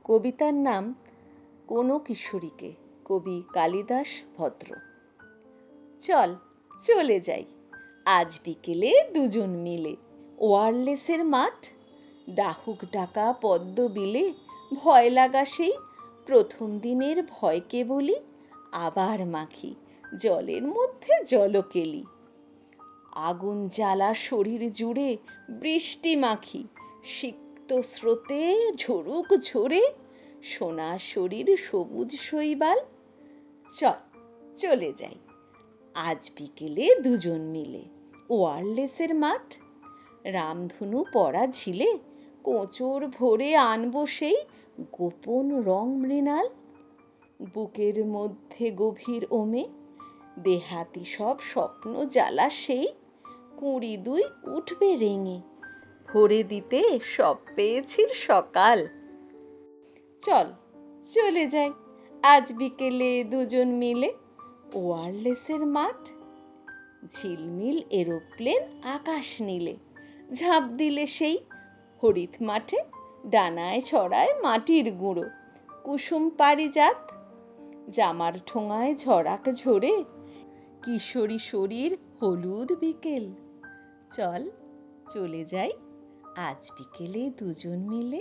কবিতার নাম কোনো কিশোরীকে, কবি কালিদাস ভদ্র। চল চলে যাই আজ বিকেলে দুজন মিলে ওয়ারলেসের মাঠ, ডাহুক ডাকা পদ্ম বিলে ভয় লাগা সেই প্রথম দিনের ভয়কে বলি আবার মাখি জলের মধ্যে জলকেলি। আগুন জ্বালা শরীর জুড়ে বৃষ্টি মাখি, সিক্ত স্রোতে ঝরুক ঝরে সোনা শরীর সবুজ শৈবাল। চল চলে যাই আজ বিকেলে দুজন মিলে ওয়ারলেসের মাঠ, রামধনু পরা ঝিলে কোঁচর ভরে আনবো সেই গোপন রং মৃণাল। বুকের মধ্যে গভীর ওমে দেহাতি সব স্বপ্ন জ্বালা সেই 22 উঠবে রেঙে ভরে দিতে সব পেয়েছির সকাল। চল চলে যাই আজ বিকেলে দুজন মিলে ওয়ারলেসের মাঠ, ঝিলমিল এরোপ্লেন আকাশ নীলে ঝাঁপ দিলে সেই হরিৎ মাঠে, ডানায় ছড়ায় মাটির গুঁড়ো কুসুম পারিজাত, জামার ঠোঙায় ঝরাক ঝরে কিশোরী শরীর হলুদ বিকেল। চল চলে যাই আজ বিকেলে দুজন মিলে।